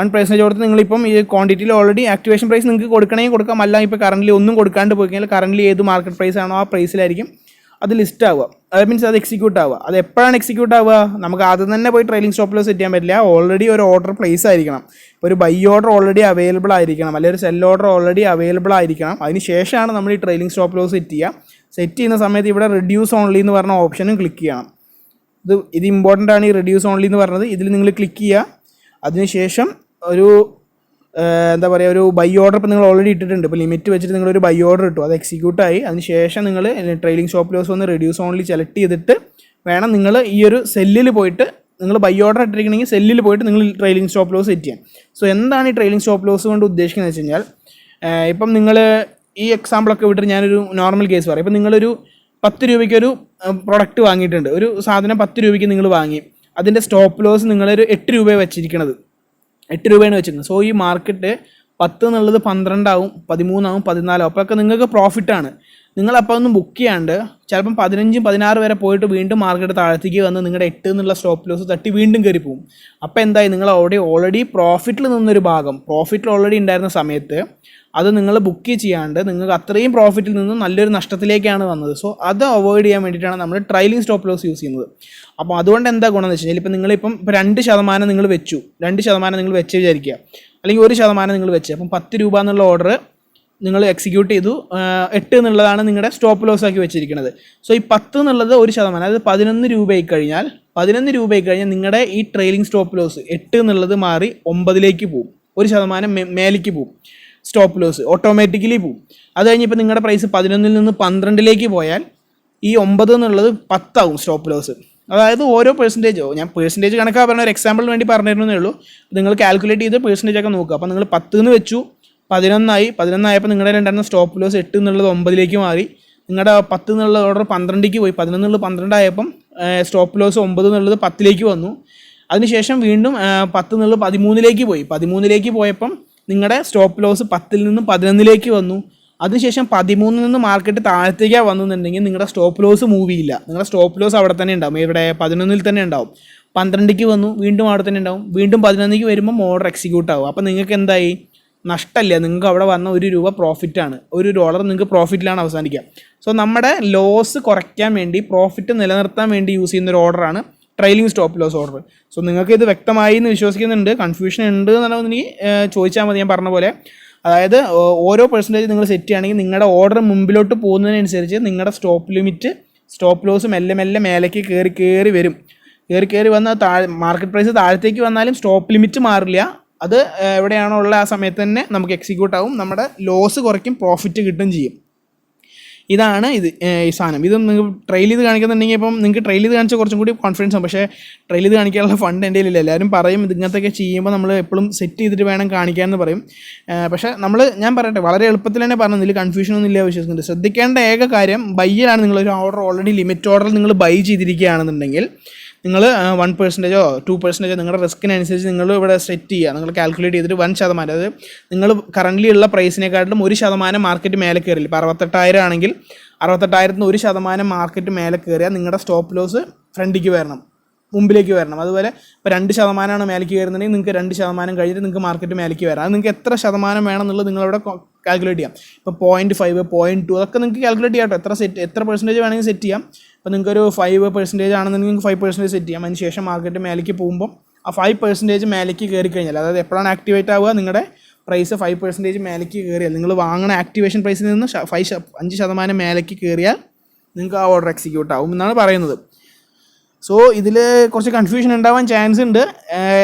1% കൊടുത്ത് നിങ്ങളിപ്പം ഈ ക്വാണ്ടിറ്റിയിൽ ഓൾറെഡി ആക്ടിവേഷൻ പ്രൈസ് നിങ്ങൾക്ക് കൊടുക്കണമെങ്കിൽ കൊടുക്കാം. അല്ല ഇപ്പോൾ കറൻറ്റ്ലി ഒന്നും കൊടുക്കാണ്ട് പോയി കഴിഞ്ഞാൽ കറൻറ്റ്ലി ഏത് മാർക്കറ്റ് പ്രൈസ് ആണോ ആ പ്രൈസിലായിരിക്കും അത് ലിസ്റ്റ് ആവുക. അത് മീൻസ് അത് എക്സിക്യൂട്ട് ആവുക. അത് എപ്പോഴാണ് എക്സിക്യൂട്ട് ആവുക, നമുക്ക് ആദ്യം തന്നെ പോയി ട്രെയിലിംഗ് സ്റ്റോപ്പ് ലോസ് സെറ്റ് ചെയ്യാൻ പറ്റില്ല. ഓൾറെഡി ഒരു ഓർഡർ പ്ലേസ് ആയിരിക്കണം, ഒരു ബൈ ഓർഡർ ഓൾറെഡി അവൈലബിൾ ആയിരിക്കണം, അല്ലെങ്കിൽ ഒരു സെൽ ഓർഡർ ഓൾറെഡി അവൈലബിൾ ആയിരിക്കണം. അതിന് ശേഷമാണ് നമ്മൾ ഈ ട്രെയിലിംഗ് സ്റ്റോപ്പ് ലോസ് സെറ്റ് ചെയ്യുക. സെറ്റ് ചെയ്യുന്ന സമയത്ത് ഇവിടെ റിഡ്യൂസ് ഓൺലി എന്ന് പറഞ്ഞ ഓപ്ഷനും ക്ലിക്ക് ചെയ്യണം. ഇത് ഇമ്പോർട്ടൻ്റ് ആണ്, ഈ റിഡ്യൂസ് ഓൺലി എന്ന് പറഞ്ഞത്. ഇതിൽ നിങ്ങൾ ക്ലിക്ക് ചെയ്യുക. അതിനുശേഷം ഒരു എന്താ പറയുക, ഒരു ബൈ ഓർഡർ ഇപ്പോൾ നിങ്ങൾ ഓൾറെഡി ഇട്ടിട്ടുണ്ട്. ഇപ്പോൾ ലിമിറ്റ് വെച്ചിട്ട് നിങ്ങളൊരു ബൈ ഓർഡർ ഇട്ടു, അത് എക്സിക്യൂട്ടായി. അതിന് ശേഷം നിങ്ങൾ ട്രെയിലിംഗ് സ്റ്റോപ്പ് ലോസ് ഒന്ന് റിഡ്യൂസ് ഓൺലി സെലക്ട് ചെയ്തിട്ട് വേണം നിങ്ങൾ ഈ ഒരു സെല്ലിൽ പോയിട്ട്, നിങ്ങൾ ബൈ ഓർഡർ ഇട്ടിരിക്കണമെങ്കിൽ സെല്ലിൽ പോയിട്ട് നിങ്ങൾ ട്രെയിലിംഗ് സ്റ്റോപ്പ് ലോസ് സെറ്റ് ചെയ്യാൻ. സോ എന്താണ് ഈ ട്രെയിലിംഗ് സ്റ്റോപ്പ് ലോസ് കൊണ്ട് ഉദ്ദേശിക്കുന്നത് വെച്ച് കഴിഞ്ഞാൽ, ഇപ്പം നിങ്ങൾ ഈ എക്സാമ്പിളൊക്കെ വിട്ടിട്ട് ഞാനൊരു നോർമൽ കേസ് പറയാം. ഇപ്പം നിങ്ങളൊരു 10 രൂപയ്ക്കൊരു പ്രൊഡക്റ്റ് വാങ്ങിയിട്ടുണ്ട്, ഒരു സാധനം 10 രൂപയ്ക്ക് നിങ്ങൾ വാങ്ങി, അതിൻ്റെ സ്റ്റോപ്പ് ലോസ് നിങ്ങളൊരു 8 രൂപ വെച്ചിരിക്കണത്, 8 രൂപയാണ് വെച്ചിരിക്കുന്നത്. സോ ഈ മാർക്കറ്റ് 10 എന്നുള്ളത് 12 ആവും, 13 ആവും, 14 ആവും. അപ്പോഴൊക്കെ നിങ്ങൾക്ക് പ്രോഫിറ്റാണ്. നിങ്ങളപ്പോൾ ഒന്നും ബുക്ക് ചെയ്യാണ്ട് ചിലപ്പം 15, 16 വരെ പോയിട്ട് വീണ്ടും മാർക്കറ്റ് താഴത്തേക്ക് വന്ന് നിങ്ങളുടെ 8 എന്നുള്ള സ്റ്റോപ്പ് ലോസ് തട്ടി വീണ്ടും കയറി പോകും. അപ്പോൾ എന്തായി, നിങ്ങൾ ഓൾറെഡി പ്രോഫിറ്റിൽ നിന്നൊരു ഭാഗം, പ്രോഫിറ്റിൽ ഓൾറെഡി ഉണ്ടായിരുന്ന സമയത്ത് അത് നിങ്ങൾ ബുക്ക് ചെയ്യാണ്ട് നിങ്ങൾക്ക് അത്രയും പ്രോഫിറ്റിൽ നിന്നും നല്ലൊരു നഷ്ടത്തിലേക്കാണ് വന്നത്. സോ അത് അവോയ്ഡ് ചെയ്യാൻ വേണ്ടിയിട്ടാണ് നമ്മൾ ട്രailing സ്റ്റോപ്പ് ലോസ് യൂസ് ചെയ്യുന്നത്. അപ്പോൾ അതുകൊണ്ട് എന്താ ഗുണം എന്ന് വെച്ച് കഴിഞ്ഞാൽ, ഇപ്പോൾ നിങ്ങളിപ്പം 2% നിങ്ങൾ വെച്ചു, 2% നിങ്ങൾ വെച്ച് വിചാരിക്കുക, അല്ലെങ്കിൽ 1% നിങ്ങൾ വെച്ച്, അപ്പം 10 രൂപ എന്നുള്ള ഓർഡർ നിങ്ങൾ എക്സിക്യൂട്ട് ചെയ്തു, 8 എന്നുള്ളതാണ് നിങ്ങളുടെ സ്റ്റോപ്പ് ലോസ് ആക്കി വെച്ചിരിക്കുന്നത്. സോ ഈ 10 എന്നുള്ളത് 1%, അതായത് 11 രൂപയായി കഴിഞ്ഞാൽ നിങ്ങളുടെ ഈ ട്രെയിലിംഗ് സ്റ്റോപ്പ് ലോസ് 8 എന്നുള്ളത് മാറി 9ലേക്ക് പോകും, 1% മേലേക്ക് പോകും, സ്റ്റോപ്പ് ലോസ് ഓട്ടോമാറ്റിക്കലി പോകും. അത് കഴിഞ്ഞിപ്പോൾ നിങ്ങളുടെ പ്രൈസ് 11-ൽ നിന്ന് 12ലേക്ക് പോയാൽ ഈ 9 എന്നുള്ളത് 10 ആവും സ്റ്റോപ്പ് ലോസ്. അതായത് ഓരോ പെർസെൻറ്റേജോ, ഞാൻ പെർസെൻറ്റേജ് കണക്കാണ് പറഞ്ഞ ഒരു എക്സാമ്പിളിന് വേണ്ടി പറഞ്ഞിരുന്നേ ഉള്ളൂ. നിങ്ങൾ കാൽക്കുലേറ്റ് ചെയ്ത് പെർസെൻറ്റേജ് ഒക്കെ നോക്കുക. അപ്പോൾ നിങ്ങൾ 10 എന്ന് വെച്ചു, 11 ആയപ്പോൾ നിങ്ങളുടെ രണ്ടായിരുന്ന സ്റ്റോപ്പ് ലോസ് 8 എന്നുള്ളത് 9ലേക്ക് മാറി, നിങ്ങളുടെ 10 എന്നുള്ള ഓർഡർ 12ലേക്ക് പോയി, 11 എന്നുള്ളത് 12 ആയപ്പം സ്റ്റോപ്പ് ലോസ് 9 എന്നുള്ളത് 10ലേക്ക് വന്നു. അതിനുശേഷം വീണ്ടും 10 എന്നുള്ളത് 13ലേക്ക് പോയി, 13ലേക്ക് പോയപ്പം നിങ്ങളുടെ സ്റ്റോപ്പ് ലോസ് 10-ൽ നിന്ന് 11ലേക്ക് വന്നു. അതിനുശേഷം 13 നിന്ന് മാർക്കറ്റ് താഴത്തേക്കാണ് വന്നെന്നുണ്ടെങ്കിൽ നിങ്ങളുടെ സ്റ്റോപ്പ് ലോസ് മൂവ് ചെയ്യില്ല. നിങ്ങളുടെ സ്റ്റോപ്പ് ലോസ് അവിടെ തന്നെ ഉണ്ടാവും, ഇവിടെ 11 തന്നെ ഉണ്ടാവും. 12ക്ക് വന്നു, വീണ്ടും അവിടെ തന്നെ ഉണ്ടാവും. വീണ്ടും 11ക്ക് വരുമ്പോൾ ഓർഡർ എക്സിക്യൂട്ട് ആവും. അപ്പോൾ നിങ്ങൾക്ക് എന്തായി? നഷ്ടമില്ല. നിങ്ങൾക്ക് അവിടെ വന്ന $1 പ്രോഫിറ്റാണ്. $1 നിങ്ങൾക്ക് പ്രോഫിറ്റിലാണ് അവസാനിക്കുക. സോ നമ്മുടെ ലോസ് കുറയ്ക്കാൻ വേണ്ടി, പ്രോഫിറ്റ് നിലനിർത്താൻ വേണ്ടി യൂസ് ചെയ്യുന്ന ഒരു ഓർഡറാണ് trailing stop loss order. So നിങ്ങൾക്ക് ഇത് വ്യക്തമായി എന്ന് വിശ്വസിക്കുന്നുണ്ട്. കൺഫ്യൂഷൻ ഉണ്ട് എന്നുണ്ടെങ്കിൽ ചോദിച്ചാൽ മതി. ഞാൻ പറഞ്ഞ പോലെ, അതായത് ഓരോ പെർസെൻറ്റേജ് നിങ്ങൾ സെറ്റ് ചെയ്യുകയാണെങ്കിൽ നിങ്ങളുടെ ഓർഡർ മുമ്പിലോട്ട് പോകുന്നതിനനുസരിച്ച് നിങ്ങളുടെ സ്റ്റോപ്പ് ലിമിറ്റ്, സ്റ്റോപ്പ് ലോസ് മെല്ലെ മെല്ലെ മേലേക്ക് കയറി വരും. കയറി വന്ന മാർക്കറ്റ് പ്രൈസ് താഴത്തേക്ക് വന്നാലും സ്റ്റോപ്പ് ലിമിറ്റ് മാറില്ല. അത് എവിടെയാണോ ഉള്ള ആ സമയത്ത് തന്നെ നമുക്ക് എക്സിക്യൂട്ട് ആവും. നമ്മുടെ ലോസ് കുറയ്ക്കും, പ്രോഫിറ്റ് കിട്ടും ചെയ്യും. ഇതാണ് ഈ സാധനം. ഇത് നിങ്ങൾക്ക് ട്രെയിൽ ചെയ്ത് കാണിക്കുന്നുണ്ടെങ്കിൽ ഇപ്പം നിങ്ങൾക്ക് ട്രെയിൽ ചെയ്ത് കാണിച്ചാൽ കുറച്ചും കൂടി കോൺഫിഡൻസ് ആവും. പക്ഷേ ട്രെയിൽ ചെയ്ത് കാണിക്കാനുള്ള ഫണ്ട് എൻ്റെ കയ്യിലില്ല. എല്ലാവരും പറയും ഇങ്ങനത്തെയൊക്കെ ചെയ്യുമ്പോൾ നമ്മൾ എപ്പോഴും സെറ്റ് ചെയ്തിട്ട് വേണം കാണിക്കാമെന്ന് പറയും. പക്ഷേ ഞാൻ പറയട്ടെ, വളരെ എളുപ്പത്തിൽ തന്നെ പറഞ്ഞു, ഇതിൽ കൺഫ്യൂഷൻ ഒന്നും ഇല്ല വിശ്വസിക്കുന്നുണ്ട്. ശ്രദ്ധിക്കേണ്ട ഏക കാര്യം, ബൈയിലാണ് നിങ്ങളൊരു ഓർഡർ ഓൾറെഡി ലിമിറ്റ് ഓർഡറിൽ നിങ്ങൾ ബൈ ചെയ്തിരിക്കുകയാണെന്നുണ്ടെങ്കിൽ നിങ്ങൾ 1% 2% നിങ്ങളുടെ റിസ്കിനനുസരിച്ച് നിങ്ങൾ ഇവിടെ സെറ്റ് ചെയ്യുക. നിങ്ങൾ കാൽക്കുലേറ്റ് ചെയ്തിട്ട് 1%, അതായത് നിങ്ങൾ കറൻ്റ്ലി ഉള്ള പ്രൈസിനെക്കാട്ടിലും 1% മാർക്കറ്റ് മേലെ കയറില്ല. ഇപ്പോൾ 68,000 ആണെങ്കിൽ 68,000-ന് 1% മാർക്കറ്റ് മേലെ കയറിയാൽ നിങ്ങളുടെ സ്റ്റോപ്പ് ലോസ് ഫ്രണ്ടിലേക്ക് വരണം, മുമ്പിലേക്ക് വരണം. അതുപോലെ ഇപ്പോൾ 2% മേലേക്ക് കയറുന്നുണ്ടെങ്കിൽ നിങ്ങൾക്ക് 2% കഴിഞ്ഞിട്ട് നിങ്ങൾക്ക് മാർക്കറ്റ് മേലേക്ക് വരാം. അത് നിങ്ങൾക്ക് എത്ര ശതമാനം വേണം എന്നുള്ളത് നിങ്ങളവിടെ കാൽക്കുലേറ്റ് ചെയ്യാം. ഇപ്പോൾ 0.5, 0.2 അതൊക്കെ നിങ്ങൾക്ക് കാൽക്കുലേറ്റ് ചെയ്യാം കേട്ടോ. എത്ര പെർസെൻറ്റേജ് വേണമെങ്കിൽ സെറ്റ് ചെയ്യാം. ഇപ്പോൾ നിങ്ങൾക്കൊരു 5% ആണെന്നുണ്ടെങ്കിൽ നിങ്ങൾക്ക് 5% സെറ്റ് ചെയ്യാം. അതിന് ശേഷം മാർക്കറ്റ് മേലേക്ക് പോകുമ്പോൾ ആ 5% മേലേക്ക് കയറി കഴിഞ്ഞാൽ, അതായത് എപ്പോഴാണ് ആക്ടിവേറ്റ് ആവുക, നിങ്ങളുടെ പ്രൈസ് 5% മേലേക്ക് കയറിയാൽ, നിങ്ങൾ വാങ്ങുന്ന ആക്ടിവേഷൻ പ്രൈസിൽ നിന്ന് 5% മേലേക്ക് കയറിയാൽ നിങ്ങൾക്ക് ആ ഓർഡർ എക്സിക്യൂട്ട് ആവും എന്നാണ് പറയുന്നത്. സോ ഇതിൽ കുറച്ച് കൺഫ്യൂഷൻ ഉണ്ടാവാൻ ചാൻസ് ഉണ്ട്.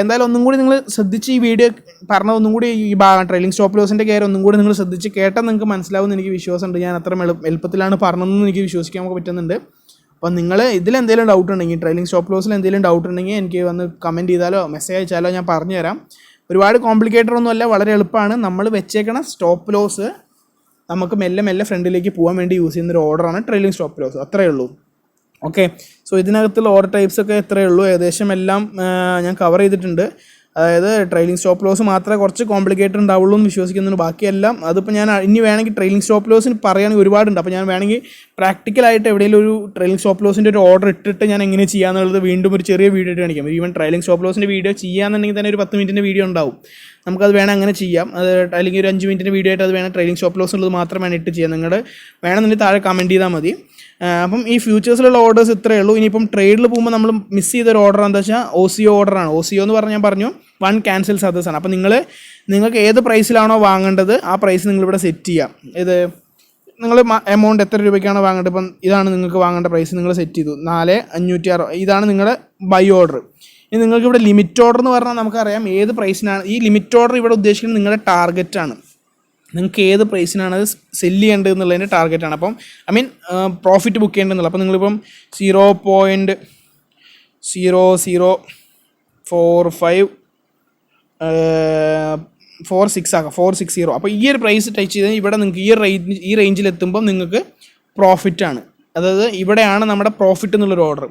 എന്തായാലും ഒന്നും കൂടി നിങ്ങൾ ശ്രദ്ധിച്ച് ഈ വീഡിയോ പറഞ്ഞ ഒന്നും കൂടി ഈ ട്രെയിലിംഗ് സ്റ്റോപ്പ് ലോസിൻ്റെ കാര്യം ഒന്നും കൂടി നിങ്ങൾ ശ്രദ്ധിച്ച് കേട്ടാൽ നിങ്ങൾക്ക് മനസ്സിലാവുമെന്ന് എനിക്ക് വിശ്വാസമുണ്ട്. ഞാൻ അത്ര എളുപ്പത്തിലാണ് പറഞ്ഞതെന്ന് എനിക്ക് വിശ്വസിക്കാൻ പറ്റുന്നുണ്ട്. അപ്പോൾ നിങ്ങൾ ഇതിലെന്തെങ്കിലും ഡൗട്ട് ഉണ്ടെങ്കിൽ, ട്രെയിലിംഗ് സ്റ്റോപ്പ് ലോസിൽ എന്തെങ്കിലും ഡൗട്ട് ഉണ്ടെങ്കിൽ എനിക്ക് വന്ന് കമൻറ്റ് ചെയ്താലോ മെസ്സേജ് അയച്ചാലോ ഞാൻ പറഞ്ഞുതരാം. ഒരുപാട് കോംപ്ലിക്കേറ്റഡ് ഒന്നുമല്ല, വളരെ എളുപ്പമാണ്. നമ്മൾ വെച്ചേക്കണ സ്റ്റോപ്പ് ലോസ് നമുക്ക് മെല്ലെ മെല്ലെ ഫ്രണ്ടിലേക്ക് പോകാൻ വേണ്ടി യൂസ് ചെയ്യുന്നൊരു ഓർഡറാണ് ട്രെയിലിംഗ് സ്റ്റോപ്പ് ലോസ്. അത്രയേ ഉള്ളൂ. ഓക്കെ, സോ ഇതിനകത്തുള്ള ഓർഡർ ടൈപ്സൊക്കെ എത്രയേ ഉള്ളൂ, ഏകദേശം എല്ലാം ഞാൻ കവർ ചെയ്തിട്ടുണ്ട്. അതായത് ട്രെയിലിംഗ് സ്റ്റോപ്പ് ലോസ് മാത്രമേ കുറച്ച് കോംപ്ലിക്കേറ്റഡ് ഉണ്ടാവുള്ളൂ എന്ന് വിശ്വസിക്കുന്നുണ്ട്. ബാക്കിയെല്ലാം അതിപ്പോൾ ഞാൻ ഇനി വേണമെങ്കിൽ ട്രെയിലിംഗ് സ്റ്റോപ്പ് ലോസിന് പറയുകയാണെങ്കിൽ ഒരുപാടുണ്ട്. അപ്പോൾ ഞാൻ വേണമെങ്കിൽ പ്രാക്ടിക്കലായിട്ട് എവിടെയെങ്കിലും ഒരു ട്രെയിലിംഗ് സ്റ്റോപ്പ് ലോസിൻ്റെ ഒരു ഓർഡർ ഇട്ടിട്ട് ഞാൻ എങ്ങനെ ചെയ്യാന്നുള്ളത് വീണ്ടും ഒരു ചെറിയ വീഡിയോ ഇട്ട് കാണിക്കാം. ഈവൻ ട്രെയിലിംഗ് സ്റ്റോപ്പ് ലോസിൻ്റെ വീഡിയോ ചെയ്യാന്നുണ്ടെങ്കിൽ തന്നെ ഒരു 10 മിനിറ്റിൻ്റെ വീഡിയോ ഉണ്ടാവും. നമുക്കത് വേണം അങ്ങനെ ചെയ്യാം. അത് അല്ലെങ്കിൽ ഒരു 5 മിനിറ്റിൻ്റെ വീഡിയോ ആയിട്ട് അത് വേണം ട്രെയിലിംഗ് സ്റ്റോപ്പ് ലോസ് ഉള്ളത് മാത്രം വേണം ഇട്ട് ചെയ്യാം. നിങ്ങൾ വേണമെന്നുണ്ടെങ്കിൽ താഴെ കമൻറ്റ് ചെയ്താൽ മതി. അപ്പം ഈ ഫ്യൂച്ചേഴ്സിലുള്ള ഓർഡേഴ്സ് ഇത്രയേ ഉള്ളൂ. ഇനിയിപ്പം ട്രേഡിൽ പോകുമ്പോൾ നമ്മൾ മിസ് ചെയ്തൊരു ഓർഡർ എന്താ വെച്ചാൽ OCO ഓർഡറാണ്. OCO എന്ന് പറഞ്ഞാൽ ഞാൻ പറഞ്ഞു 1 ക്യാൻസൽസ് അതേഴ്സ് ആണ്. അപ്പോൾ നിങ്ങൾക്ക് ഏത് പ്രൈസിലാണോ വാങ്ങേണ്ടത് ആ പ്രൈസ് നിങ്ങളിവിടെ സെറ്റ് ചെയ്യാം. ഇത് നിങ്ങൾ എമൗണ്ട് എത്ര രൂപയ്ക്കാണോ വാങ്ങേണ്ടത്, ഇപ്പം ഇതാണ് നിങ്ങൾക്ക് വാങ്ങേണ്ട പ്രൈസ്, നിങ്ങൾ സെറ്റ് ചെയ്തു 4,560. ഇതാണ് നിങ്ങളുടെ ബൈ ഓർഡർ. ഇനി നിങ്ങൾക്ക് ഇവിടെ ലിമിറ്റ് ഓർഡർ എന്ന് പറഞ്ഞാൽ നമുക്കറിയാം ഏത് പ്രൈസിനാണ്. ഈ ലിമിറ്റ് ഓർഡർ ഇവിടെ ഉദ്ദേശിക്കുന്നത് നിങ്ങളുടെ ടാർഗറ്റാണ്. നിങ്ങൾക്ക് ഏത് പ്രൈസിനാണ് അത് സെല്ല് ചെയ്യേണ്ടത് എന്നുള്ളതിൻ്റെ ടാർഗറ്റാണ്. അപ്പം പ്രോഫിറ്റ് ബുക്ക് ചെയ്യേണ്ടതെന്നുള്ളത്. അപ്പോൾ നിങ്ങളിപ്പം 0.0004546 ആക്കാം, 460. അപ്പോൾ ഈ ഒരു പ്രൈസ് ടച്ച് ചെയ്താൽ ഇവിടെ നിങ്ങൾക്ക് ഈ റേഞ്ചിലെത്തുമ്പം നിങ്ങൾക്ക് പ്രോഫിറ്റാണ്. അതായത് ഇവിടെയാണ് നമ്മുടെ പ്രോഫിറ്റ് എന്നുള്ളൊരു ഓർഡർ.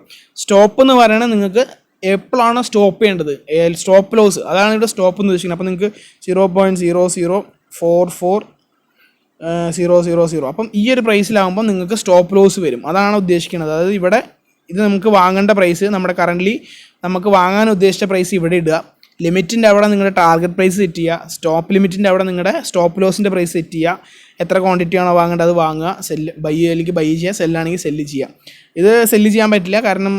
സ്റ്റോപ്പ് എന്ന് പറയുന്നത് നിങ്ങൾക്ക് എപ്പോഴാണോ സ്റ്റോപ്പ് ചെയ്യേണ്ടത്, സ്റ്റോപ്പ് ലോസ്, അതാണ് ഇവിടെ സ്റ്റോപ്പ് എന്ന് ഉദ്ദേശിക്കുന്നത്. അപ്പോൾ നിങ്ങൾക്ക് 0.0044000. അപ്പം ഈ ഒരു പ്രൈസിലാകുമ്പോൾ നിങ്ങൾക്ക് സ്റ്റോപ്പ് ലോസ് വരും. അതാണ് ഉദ്ദേശിക്കുന്നത്. അതായത് ഇവിടെ ഇത് നമുക്ക് വാങ്ങേണ്ട പ്രൈസ്, നമ്മുടെ കറൻ്റ്ലി നമുക്ക് വാങ്ങാൻ ഉദ്ദേശിച്ച പ്രൈസ് ഇവിടെ ഇടുക. ലിമിറ്റിൻ്റെ അവിടെ നിങ്ങളുടെ ടാർഗറ്റ് പ്രൈസ് സെറ്റ് ചെയ്യുക. സ്റ്റോപ്പ് ലിമിറ്റിൻ്റെ അവിടെ നിങ്ങളുടെ സ്റ്റോപ്പ് ലോസിൻ്റെ പ്രൈസ് സെറ്റ് ചെയ്യുക. എത്ര ക്വാണ്ടിറ്റി ആണോ വാങ്ങേണ്ടത് അത് വാങ്ങുക. ബൈ അല്ലെങ്കിൽ ബൈ ചെയ്യുക, സെല്ലാണെങ്കിൽ സെല്ല് ചെയ്യുക. ഇത് സെല്ല് ചെയ്യാൻ പറ്റില്ല, കാരണം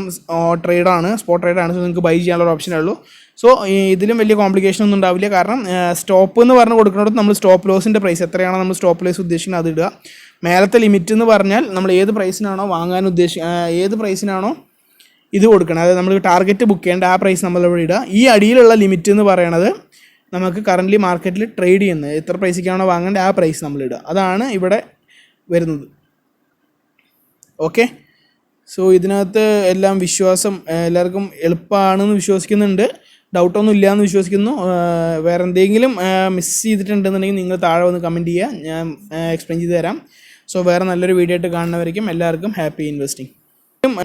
ട്രേഡാണ്, സ്പോട്ട് ട്രേഡാണ്. സോ നിങ്ങൾക്ക് ബൈ ചെയ്യാനുള്ള ഓപ്ഷനേ ഉള്ളൂ. സോ ഇതിലും വലിയ കോംപ്ലിക്കേഷൻ ഒന്നും ഉണ്ടാവില്ല. കാരണം സ്റ്റോപ്പ് എന്ന് പറഞ്ഞ് കൊടുക്കുന്നിടത്ത് നമ്മൾ സ്റ്റോപ്പ് ലോസിൻ്റെ പ്രൈസ് എത്രയാണോ നമ്മൾ സ്റ്റോപ്പ് ലോസ് ഉദ്ദേശിക്കുന്നത് അത് ഇടുക. മേലത്തെ ലിമിറ്റ് എന്ന് പറഞ്ഞാൽ നമ്മൾ ഏത് പ്രൈസിനാണോ വാങ്ങാൻ ഏത് പ്രൈസിനാണോ ഇത് കൊടുക്കണം, അതായത് നമ്മൾ ടാർഗറ്റ് ബുക്ക് ചെയ്യേണ്ട ആ പ്രൈസ് നമ്മളിവിടെ ഇടുക. ഈ അടിയിലുള്ള ലിമിറ്റ് എന്ന് പറയണത് നമുക്ക് കറൻ്റ്ലി മാർക്കറ്റിൽ ട്രേഡ് ചെയ്യുന്നത് എത്ര പ്രൈസിക്കാണോ വാങ്ങേണ്ടത് ആ പ്രൈസ് നമ്മളിടുക. അതാണ് ഇവിടെ വരുന്നത്. ഓക്കെ, സോ ഇതിനകത്ത് എല്ലാം വിശ്വാസം എല്ലാവർക്കും എളുപ്പമാണെന്ന് വിശ്വസിക്കുന്നുണ്ട്. ഡൗട്ടൊന്നും ഇല്ലയെന്ന് വിശ്വസിക്കുന്നു. വേറെ എന്തെങ്കിലും മിസ് ചെയ്തിട്ടുണ്ടെന്നുണ്ടെങ്കിൽ നിങ്ങൾ താഴെ വന്ന് കമൻറ്റ് ചെയ്യുക, ഞാൻ എക്സ്പ്ലെയിൻ ചെയ്ത് തരാം. സോ വേറെ നല്ലൊരു വീഡിയോ ആയിട്ട് കാണുന്നവരേക്കും എല്ലാവർക്കും ഹാപ്പി ഇൻവെസ്റ്റിംഗ്.